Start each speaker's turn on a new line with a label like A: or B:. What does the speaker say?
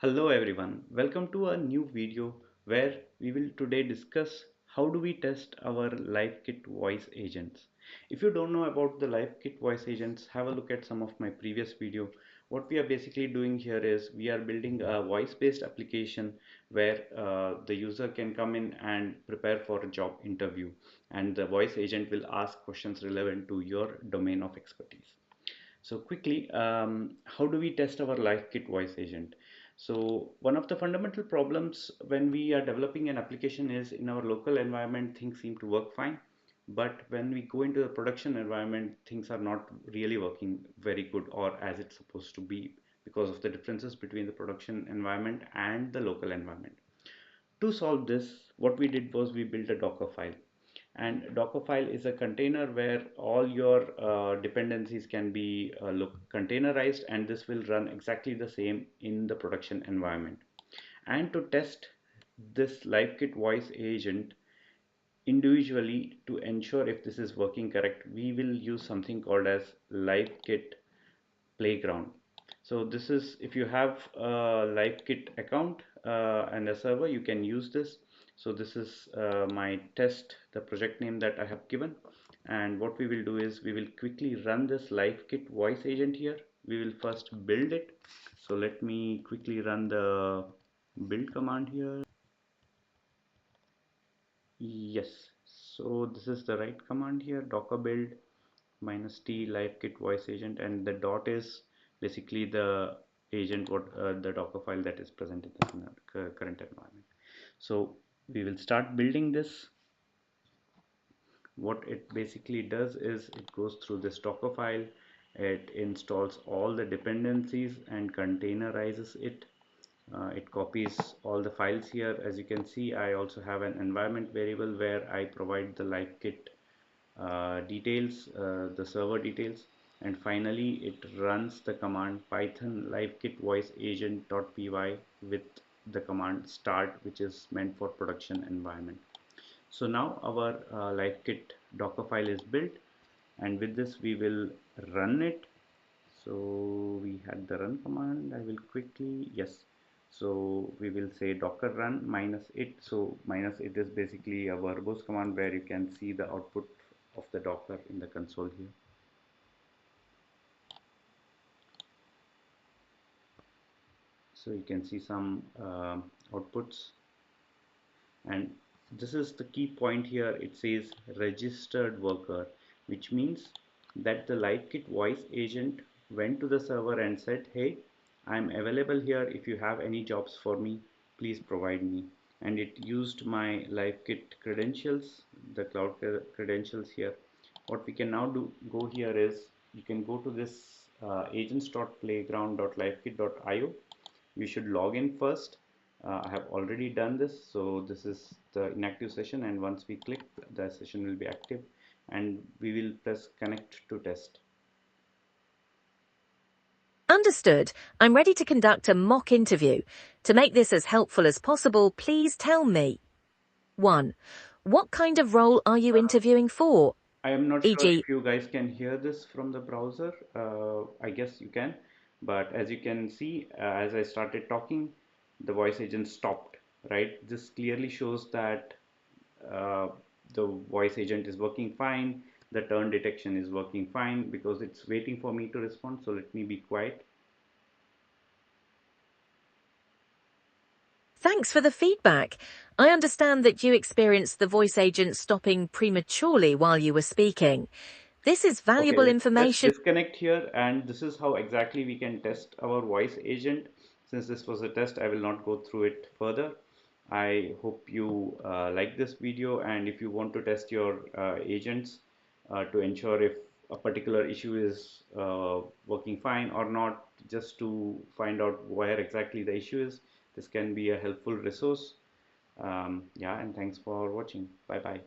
A: Hello everyone, welcome to a new video where we will today discuss how do we test our LiveKit voice agents. If you don't know about the LiveKit voice agents, have a look at some of my previous video. What we are basically doing here is we are building a voice-based application where the user can come in and prepare for a job interview, and the voice agent will ask questions relevant to your domain of expertise. So quickly, how do we test our LiveKit voice agent? So one of the fundamental problems when we are developing an application is in our local environment, things seem to work fine. But when we go into the production environment, things are not really working very good or as it's supposed to be because of the differences between the production environment and the local environment. To solve this, what we did was we built a Docker file, and Docker file is a container where all your dependencies can be containerized, and this will run exactly the same in the production environment. And to test this LiveKit voice agent individually to ensure if this is working correct, we will use something called as LiveKit playground. So this is, if you have a LiveKit account and a server, you can use this. So this is my test, the project name that I have given. And what we will do is we will quickly run this LiveKit voice agent here. We will first build it. So let me quickly run the build command here. Yes, so this is the right command here, docker build -t LiveKit voice agent, and the dot is basically the agent, what the Docker file that is present in the current environment. So we will start building this. What it basically does is it goes through this Docker file, it installs all the dependencies and containerizes it. It copies all the files here. As you can see, I also have an environment variable where I provide the LiveKit details, the server details, and finally it runs the command python livekit voice agent.py with the command start, which is meant for production environment. So now our livekit docker file is built, and with this we will run it. So we had the run command. I will quickly, yes, so we will say docker run -it. So -it is basically a verbose command where you can see the output of the docker in the console here. So you can see some outputs, and this is the key point here. It says registered worker, which means that the livekit voice agent went to the server and said, hey, I'm available here. If you have any jobs for me, please provide me. And it used my livekit credentials, the cloud credentials here. What we can now do, go here is you can go to this agents.playground.livekit.io. We should log in first. I have already done this, so this is the inactive session, and once we click, the session will be active, and we will press connect to test.
B: Understood. I'm ready to conduct a mock interview. To make this as helpful as possible, please tell me. 1. What kind of role are you interviewing for?
A: I am not sure
B: E.g.,
A: if you guys can hear this from the browser. I guess you can, but as you can see, as I started talking, the voice agent stopped, right? This clearly shows that uh, the voice agent is working fine, the turn detection is working fine because it's waiting for me to respond. So let me be quiet.
B: thanks for the feedback. I understand that you experienced the voice agent stopping prematurely while you were speaking. This is
A: Okay,
B: valuable
A: let's
B: information.
A: disconnect here, and this is how exactly we can test our voice agent. Since this was a test, I will not go through it further. I hope you like this video, and if you want to test your agents to ensure if a particular issue is working fine or not, just to find out where exactly the issue is, this can be a helpful resource. Yeah, and thanks for watching. Bye bye.